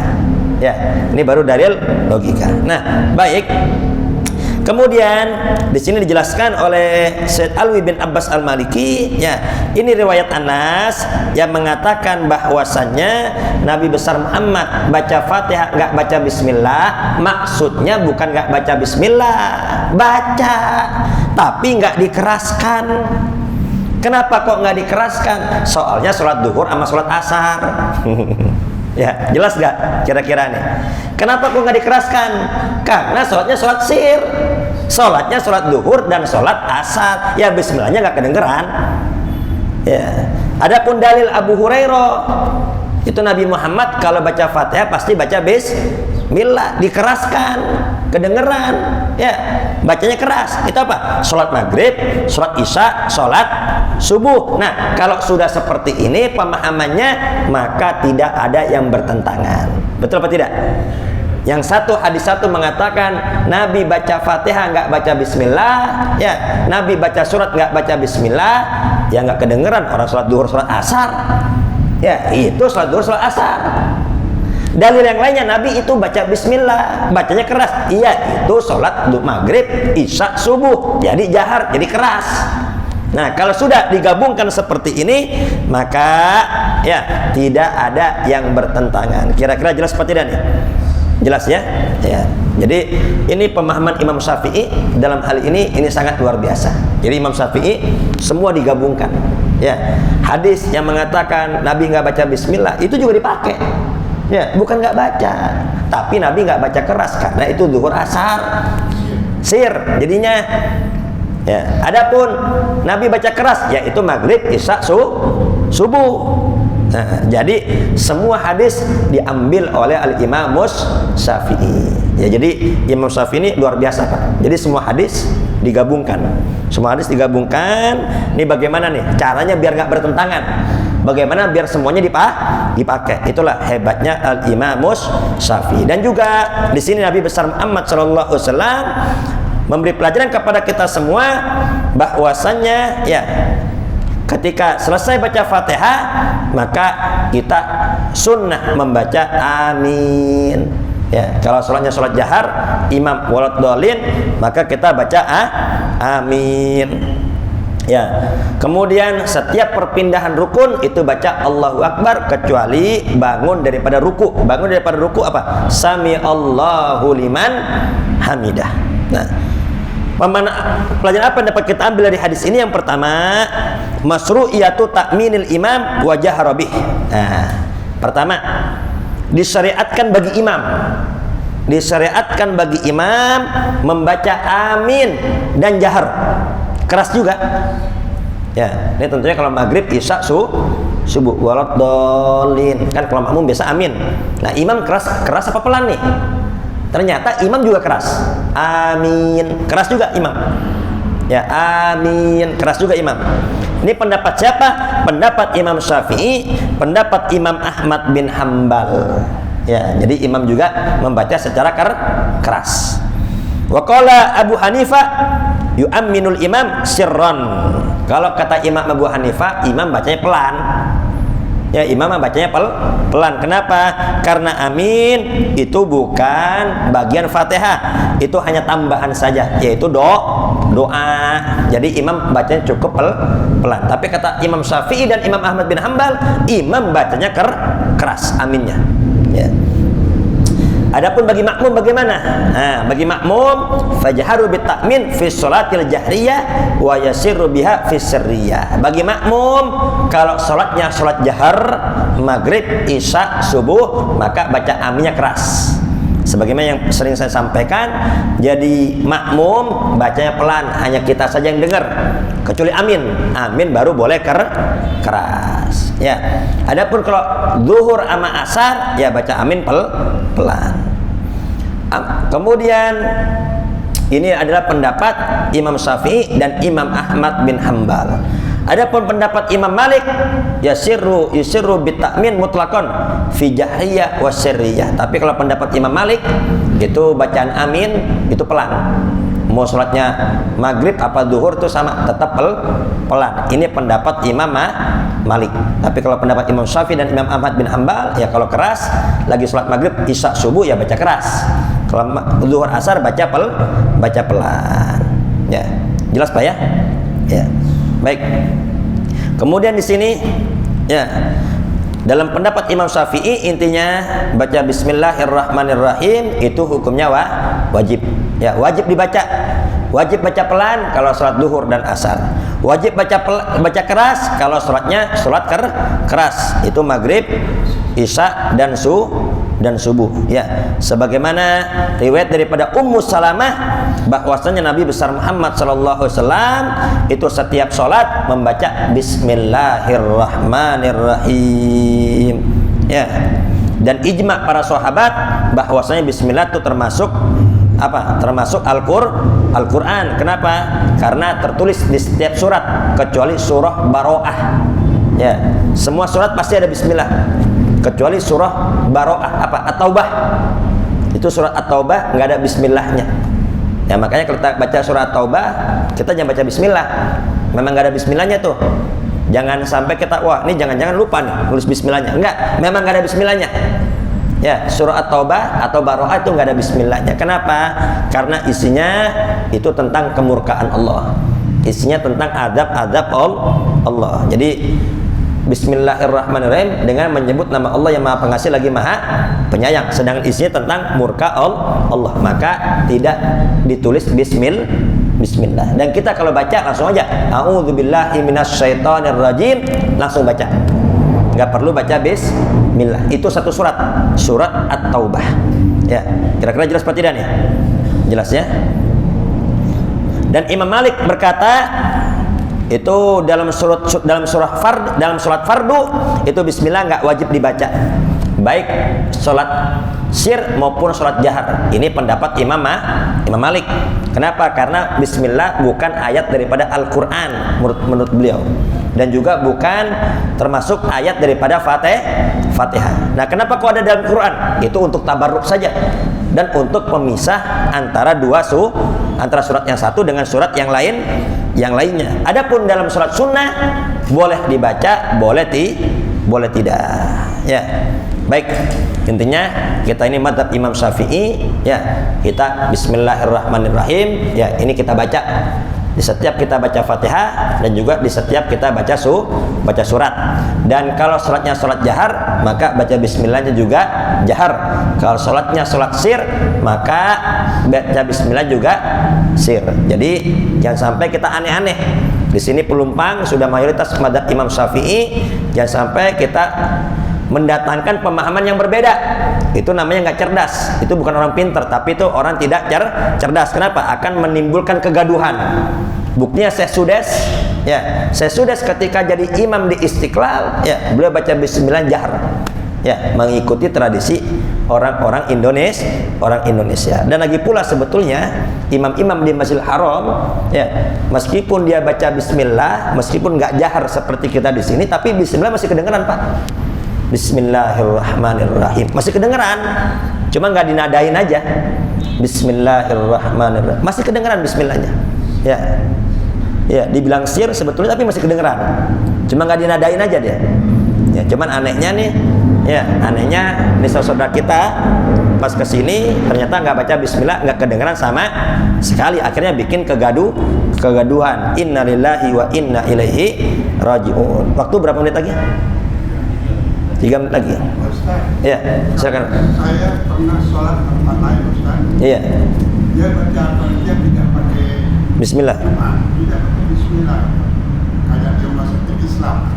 Ya, ini baru dalil logika. Nah, baik. Kemudian di sini dijelaskan oleh Syed Alwi bin Abbas Al-Maliki, ya, ini riwayat Anas yang mengatakan bahwasannya Nabi besar Muhammad baca Fatihah nggak baca Bismillah, maksudnya bukan nggak baca Bismillah, baca, tapi nggak dikeraskan. Kenapa kok nggak dikeraskan? Soalnya sholat duhur sama sholat asar. Ya, jelas gak kira-kira nih? Kenapa kok nggak dikeraskan? Karena sholatnya sholat sir, sholatnya sholat duhur dan sholat asar. Ya Bismillahnya nggak kedengeran. Ya. Adapun dalil Abu Hurairah, itu Nabi Muhammad kalau baca Fatihah pasti baca Bismillah, dikeraskan, kedengeran. Ya, bacanya keras. Itu apa? Sholat maghrib, sholat isya, sholat subuh. Nah, kalau sudah seperti ini pemahamannya, maka tidak ada yang bertentangan. Betul apa tidak? Yang satu, hadis satu mengatakan Nabi baca Fatihah nggak baca Bismillah, ya. Nabi baca surat nggak baca Bismillah, ya nggak kedengeran orang sholat duhur, sholat asar. Ya, itu sholat duhur, sholat asar. Dalil yang lainnya Nabi itu baca Bismillah, bacanya keras. Iya, itu sholat maghrib, isya, subuh. Jadi jahar, jadi keras. Nah, kalau sudah digabungkan seperti ini, maka ya tidak ada yang bertentangan. Kira-kira jelas seperti ini? Jelas ya? Ya. Jadi ini pemahaman Imam Syafi'i dalam hal ini sangat luar biasa. Jadi Imam Syafi'i semua digabungkan. Ya, hadis yang mengatakan Nabi nggak baca Bismillah itu juga dipakai. Ya, bukan nggak baca, tapi Nabi nggak baca keras karena itu duhur asar sir jadinya. Ya, adapun Nabi baca keras yaitu maghrib, isya, subuh. Nah, jadi semua hadis diambil oleh Al-Imam Syafi'i. Ya, jadi Imam Syafi'i ini luar biasa, Pak. Jadi semua hadis digabungkan. Semua hadis digabungkan. Ini bagaimana nih caranya biar nggak bertentangan? Bagaimana biar semuanya dipakai? Itulah hebatnya Al-Imam Syafi'i. Dan juga di sini Nabi besar Muhammad sallallahu alaihi wasallam memberi pelajaran kepada kita semua bahwasannya ya ketika selesai baca Fatihah maka kita sunnah membaca amin. Ya, kalau sholatnya sholat jahar imam waladhdallin maka kita baca amin. Ya, kemudian setiap perpindahan rukun itu baca Allahu Akbar kecuali bangun daripada ruku. Bangun daripada ruku apa? Sami Allahu liman hamidah. Nah, pelajaran apa yang dapat kita ambil dari hadis ini? Yang pertama, masru'iyatu ta'minil imam wa jahra bih. Nah, pertama, disyariatkan bagi imam membaca amin dan jahar. Keras juga. Ya, ini tentunya kalau maghrib, isya, subuh waladhdallin. Kan kalau makmum biasa amin. Nah, imam keras apa pelan nih? Ternyata imam juga keras. Amin. Keras juga imam. Ya, amin. Keras juga imam. Ini pendapat siapa? Pendapat Imam Syafi'i, pendapat Imam Ahmad bin Hambal. Ya, jadi imam juga membaca secara keras. Wa qala Abu Hanifah yu'amminul imam sirran. Kalau kata Imam Abu Hanifah, imam bacanya pelan. Ya, imam bacanya pelan. Kenapa? Karena amin itu bukan bagian Fatihah. Itu hanya tambahan saja, yaitu doa. Jadi imam bacanya cukup pelan. Tapi kata Imam Syafi'i dan Imam Ahmad bin Hambal, imam bacanya keras aminnya. Ya. Adapun bagi makmum bagaimana? Nah, bagi makmum fajharu bitakmin fi sholatil jahriyah wa yasirru biha fi sirriyah. Bagi makmum kalau sholatnya sholat jahar, maghrib, isya, subuh, maka baca aminnya keras. Sebagaimana yang sering saya sampaikan, jadi makmum bacanya pelan, hanya kita saja yang dengar. Kecuali amin. Amin baru boleh keras. Ya. Adapun kalau zuhur sama asar, ya baca amin pelan. Kemudian ini adalah pendapat Imam Syafi'i dan Imam Ahmad bin Hambal. Adapun pendapat Imam Malik, yusirru bitakmin mutlaqan fi jahriyah wa sirriyah. Tapi kalau pendapat Imam Malik itu bacaan amin itu pelan. Mau sholatnya maghrib apa duhur itu sama, tetap pelan. Ini pendapat Imam Malik. Tapi kalau pendapat Imam Syafi'i dan Imam Ahmad bin Hambal, ya kalau keras lagi sholat maghrib, isya, subuh ya baca keras. Kalau zuhur asar baca pelan. Ya. Jelas Pak ya? Ya. Baik. Kemudian di sini ya, dalam pendapat Imam Syafi'i intinya baca bismillahirrahmanirrahim itu hukumnya wajib. Ya, wajib dibaca. Wajib baca pelan kalau sholat duhur dan asar. Wajib baca keras kalau sholatnya sholat keras. Itu maghrib, isya dan subuh. Ya, sebagaimana riwayat daripada Ummu Salamah bahwasanya Nabi besar Muhammad sallallahu alaihi wasallam itu setiap sholat membaca bismillahirrahmanirrahim. Ya. Dan ijma para sahabat bahwasanya bismillah itu termasuk apa? Termasuk Al-Quran. Kenapa? Karena tertulis di setiap surat kecuali surah Baro'ah. Ya, semua surat pasti ada bismillah kecuali surah Baro'ah apa? At-Taubah. Itu surat At-Taubah nggak ada bismillahnya. Ya, makanya kalau kita baca surah At-Taubah kita jangan baca bismillah. Memang nggak ada bismillahnya tuh. Jangan sampai kita wah ini jangan-jangan lupa nih tulis bismillahnya. Enggak, memang nggak ada bismillahnya. Ya, surah At-Taubah atau Baro'ah itu nggak ada bismillahnya. Kenapa? Karena isinya itu tentang kemurkaan Allah. Isinya tentang adab-adab Allah. Jadi bismillahirrahmanirrahim dengan menyebut nama Allah yang Maha Pengasih lagi Maha Penyayang. Sedangkan isinya tentang murka Allah. Maka tidak ditulis bismillah. Dan kita kalau baca langsung aja a'udzubillahi minasyaitonirrajim, langsung baca. Nggak perlu baca bismillah. Itu satu surat At-Taubah. Ya, kira-kira jelas apa tidak nih? Jelas ya? Dan Imam Malik berkata itu dalam surat fardu itu bismillah nggak wajib dibaca. Baik sholat sir maupun sholat jahar. Ini pendapat Imam Malik. Kenapa? Karena bismillah bukan ayat daripada Al-Quran menurut beliau. Dan juga bukan termasuk ayat daripada Fatihah. Nah, kenapa kok ada dalam Quran? Itu untuk tabarruk saja dan untuk pemisah antara antara surat yang satu dengan surat yang lainnya. Adapun dalam surat sunnah boleh dibaca, boleh tidak. Ya. Baik, intinya kita ini mazhab Imam Syafi'i, ya. Kita bismillahirrahmanirrahim, ya, ini kita baca di setiap kita baca Fatihah dan juga di setiap kita baca surat. Dan kalau sholatnya sholat jahar, maka baca bismillahnya juga jahar. Kalau sholatnya sholat sir, maka baca bismillah juga sir. Jadi jangan sampai kita aneh-aneh. Di sini pelumpang sudah mayoritas mazhab Imam Syafi'i, jangan sampai kita mendatangkan pemahaman yang berbeda. Itu namanya nggak cerdas. Itu bukan orang pintar, tapi itu orang tidak cerdas. Kenapa? Akan menimbulkan kegaduhan. Buktinya Syekh Sudes, ya, Syekh Sudes ketika jadi imam di Istiqlal, ya, beliau baca bismillah jahar, ya, mengikuti tradisi orang-orang Indonesia. Dan lagi pula sebetulnya imam-imam di Masjidil Haram, ya, meskipun dia baca bismillah, meskipun nggak jahar seperti kita di sini, tapi bismillah masih kedengeran, Pak. Bismillahirrahmanirrahim masih kedengeran, cuma nggak dinadain aja. Bismillahirrahmanirrahim masih kedengeran bismillahnya, ya, ya, dibilang sir sebetulnya tapi masih kedengeran, cuma nggak dinadain aja dia. Ya, cuman anehnya nih, ya, anehnya nih saudara kita pas kesini ternyata nggak baca bismillah, nggak kedengeran sama sekali, akhirnya bikin kegaduhan. Innalillahi wa inna ilaihi raji'un. Waktu berapa menit lagi? 3 menit lagi. Ustaz, ya, silakan. Saya pernah sholat tempat lain, Ustaz. Iya. Dia baca dia tidak pakai bismillah. Tidak pakai bismillah. Kayak dia masuk ke Islam.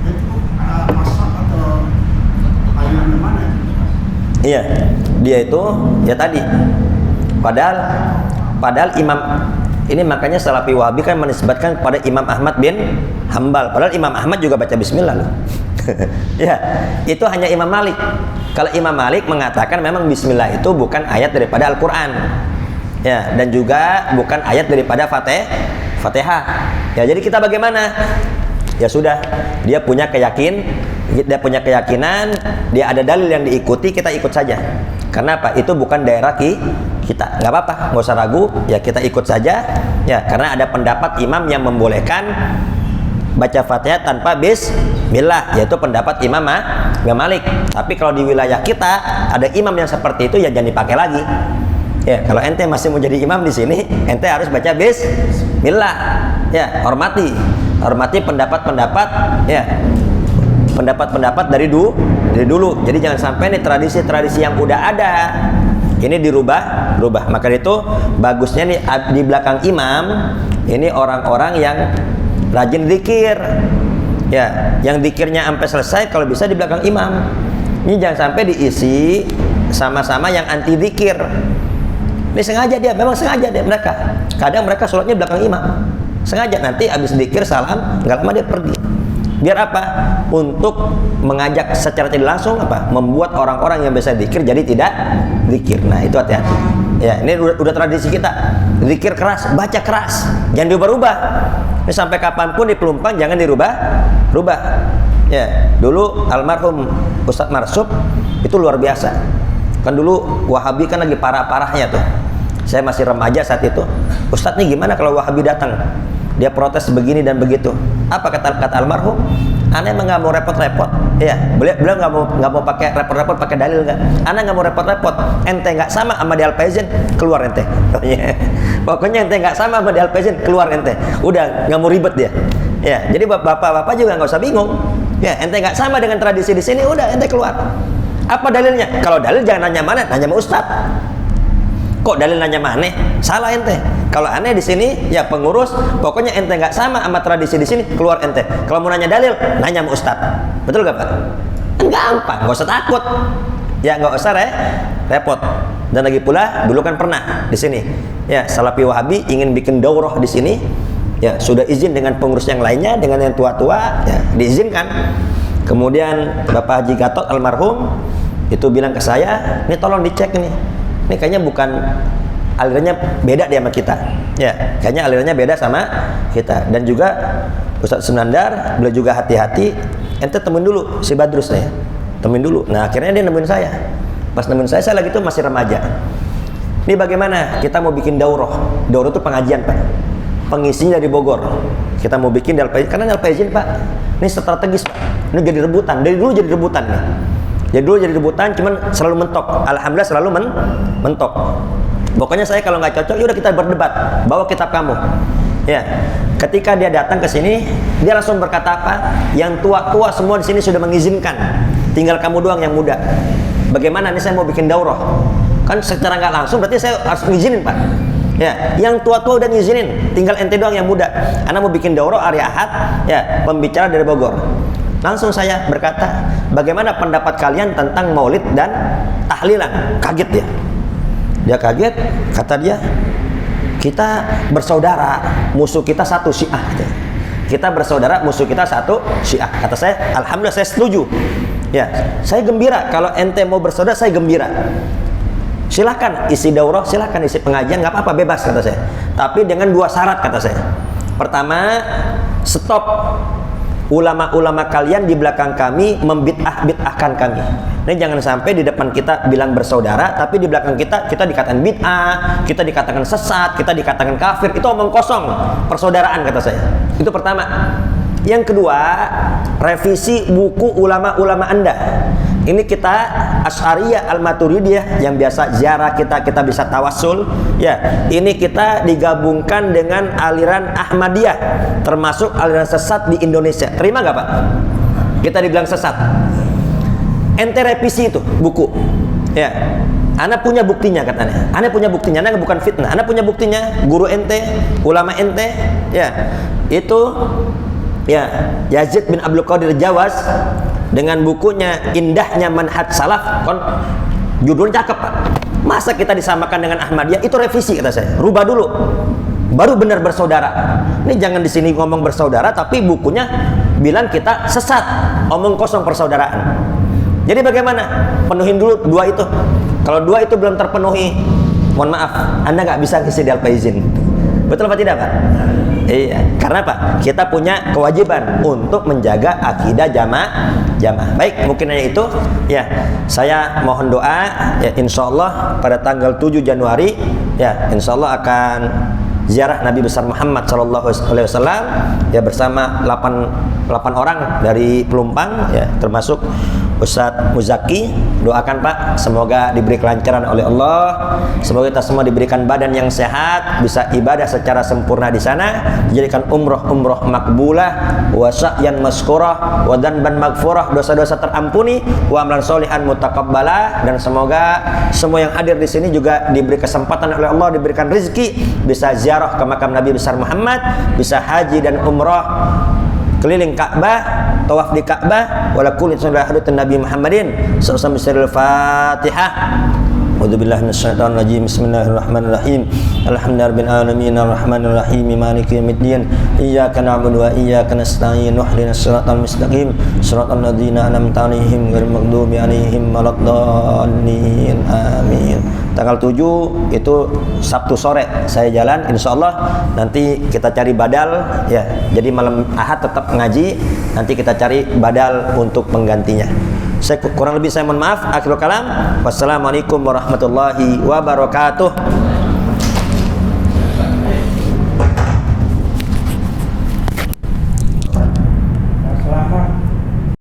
Itu masak atau ayat mana? Iya, dia itu ya tadi. Padahal imam ini makanya Salafi Wahabi kan menisbatkan pada Imam Ahmad bin Hambal. Padahal Imam Ahmad juga baca bismillah loh. Ya, itu hanya Imam Malik. Kalau Imam Malik mengatakan memang bismillah itu bukan ayat daripada Al-Quran, ya, dan juga bukan ayat daripada Fatihah. Ya, jadi kita bagaimana? Ya sudah, dia punya keyakinan, dia ada dalil yang diikuti, kita ikut saja. Karena apa? Itu bukan daerah kita, nggak apa-apa, nggak usah ragu, ya kita ikut saja, ya, karena ada pendapat imam yang membolehkan baca Fatihah tanpa bismillah, yaitu pendapat Imam Malik. Tapi kalau di wilayah kita ada imam yang seperti itu, ya jangan dipakai lagi. Ya, kalau ente masih mau jadi imam di sini, ente harus baca bismillah. Ya, hormati pendapat-pendapat, ya, pendapat-pendapat dari dulu. Jadi jangan sampai nih tradisi-tradisi yang udah ada ini dirubah. Maka itu bagusnya nih di belakang imam ini orang-orang yang rajin zikir. Ya, yang zikirnya sampai selesai kalau bisa di belakang imam. Ini jangan sampai diisi sama-sama yang anti zikir. Ini memang sengaja dia mereka. Kadang mereka sholatnya belakang imam. Sengaja nanti habis zikir salam, nggak lama dia pergi. Biar apa? Untuk mengajak secara tidak langsung membuat orang-orang yang biasa zikir jadi tidak zikir. Nah, itu hati-hati. Ya, ini udah tradisi kita. Zikir keras, baca keras. Jangan diubah-ubah. Ini sampai kapanpun di Pelumpang jangan dirubah. Ya, dulu almarhum Ustadz Marsub itu luar biasa. Kan dulu Wahabi kan lagi parah-parahnya tuh. Saya masih remaja saat itu. Ustadz nih gimana kalau Wahabi datang? Dia protes begini dan begitu. Apa kata almarhum? Aneh emang nggak mau repot-repot. Ya, beliau nggak mau pakai repot-repot, pakai dalil nggak? Aneh nggak mau repot-repot. Ente nggak sama sama di Al-Faizin, keluar ente. Pokoknya ente nggak sama sama di Al-Faizin, keluar ente. Udah nggak mau ribet dia. Ya, jadi bapak-bapak juga nggak usah bingung. Ya, ente nggak sama dengan tradisi di sini, udah ente keluar. Apa dalilnya? Kalau dalil jangan nanya mana, nanya sama ustadz. Kok dalil nanya mana? Salah ente. Kalau aneh di sini ya pengurus, pokoknya ente nggak sama sama tradisi di sini, keluar ente. Kalau mau nanya dalil, nanya sama ustadz. Betul gak Pak? Kan gampang, nggak usah takut. Ya nggak usah repot. Dan lagi pula dulu kan pernah di sini. Ya Salafi Wahabi ingin bikin daurah di sini. Ya sudah izin dengan pengurus yang lainnya, dengan yang tua-tua, ya diizinkan. Kemudian Bapak Haji Gatot almarhum itu bilang ke saya, ini tolong dicek nih. Ini kayaknya bukan alirannya beda dia sama kita. Ya, kayaknya alirannya beda sama kita. Dan juga Ustadz Sunandar, beliau juga hati-hati. Ente temuin dulu si Badrus ya. Temuin dulu. Nah, akhirnya dia nemuin saya. Pas nemuin saya lagi tuh masih remaja. Ini bagaimana? Kita mau bikin daurah. Daurah itu pengajian, Pak. Pengisinya dari Bogor. Kita mau bikin di Al-Faizin. Karena Al-Faizin, Pak, ini strategis, Pak. Ini jadi rebutan. Dari dulu jadi rebutan nih. Jadi rebutan, cuman selalu mentok. Alhamdulillah selalu mentok. Pokoknya saya kalau nggak cocok, yaudah kita berdebat. Bawa kitab kamu. Ya. Ketika dia datang ke sini, dia langsung berkata apa? Yang tua-tua semua di sini sudah mengizinkan. Tinggal kamu doang yang muda. Bagaimana nih saya mau bikin daurah? Kan secara nggak langsung berarti saya harus ngizinin, Pak. Ya, yang tua-tua udah ngizinin, tinggal ente doang yang muda. Anak mau bikin daurah hari Ahad, ya, pembicara dari Bogor. Langsung saya berkata, bagaimana pendapat kalian tentang maulid dan tahlilan? Kaget dia. Dia kaget, kata dia, kita bersaudara, musuh kita satu Syiah. Kita bersaudara, musuh kita satu Syiah. Kata saya, alhamdulillah saya setuju. Ya, saya gembira kalau ente mau bersaudara, saya gembira. Silahkan isi daurah, silahkan isi pengajian, nggak apa-apa, bebas kata saya. Tapi dengan dua syarat kata saya. Pertama, stop ulama-ulama kalian di belakang kami membid'ah-bid'ahkan kami. Ini jangan sampai di depan kita bilang bersaudara, tapi di belakang kita dikatakan bid'ah, kita dikatakan sesat, kita dikatakan kafir. Itu omong kosong persaudaraan kata saya. Itu pertama. Yang kedua, revisi buku ulama-ulama Anda. Ini kita Asy'ariyah Al-Maturidiyah yang biasa ziarah kita bisa tawassul. Ya, ini kita digabungkan dengan aliran Ahmadiyah, termasuk aliran sesat di Indonesia. Terima nggak Pak? Kita dibilang sesat. Ente revisi itu buku. Ya, Ana punya buktinya katanya. Ana punya buktinya. Ana bukan fitnah. Ana punya buktinya. Guru ente, ulama ente, ya itu. Ya, Yazid bin Abdul Qadir Jawas dengan bukunya Indahnya Manhaj Salaf, judulnya cakep Pak. Masa kita disamakan dengan Ahmadiyah? Itu revisi kata saya. Rubah dulu. Baru benar bersaudara. Ini jangan di sini ngomong bersaudara tapi bukunya bilang kita sesat. Omong kosong persaudaraan. Jadi bagaimana? Penuhin dulu dua itu. Kalau dua itu belum terpenuhi, mohon maaf, Anda nggak bisa ngisi di Al-Faizin. Betul apa tidak Pak? Iya, karena apa? Kita punya kewajiban untuk menjaga akidah jamaah. Baik, mungkin hanya itu. Ya, saya mohon doa. Ya, insya Allah pada tanggal 7 Januari, ya, insya Allah akan ziarah Nabi besar Muhammad sallallahu alaihi wasallam ya bersama 8 orang dari Pelumpang ya, termasuk Ustadz Muzaki. Doakan Pak, semoga diberi kelancaran oleh Allah, semoga kita semua diberikan badan yang sehat, bisa ibadah secara sempurna di sana, dijadikan umroh makbulah, wa sa'yan maskurah, wa dhanban maghfurah, dosa-dosa terampuni, wa amalan sholihan mutakabbalah, dan semoga semua yang hadir di sini juga diberi kesempatan oleh Allah, diberikan rezeki bisa ziarah ke makam Nabi besar Muhammad, bisa haji dan umrah keliling Ka'bah, tawaf di Ka'bah, wala kulli sunnatin Nabi Muhammadin sallallahu alaihi wasallam. Fatihah. A'udzubillahi minasyaitonir rajim. Bismillahirrahmanirrahim. Alhamdulillahirabbil alamin arrahmanir rahim maliki yaumiddin. Iyyaka na'budu wa iyyaka nasta'in. Ihdinas siratal mustaqim. Shiratal ladzina an'amta 'alaihim ghairil maghdubi 'alaihim waladdallin. Amin. Tanggal 7 itu Sabtu sore saya jalan, insyaallah nanti kita cari badal ya. Jadi malam Ahad tetap ngaji, nanti kita cari badal untuk penggantinya. Saya kurang lebih saya mohon maaf. Akhirul kalam. Wassalamualaikum warahmatullahi wabarakatuh.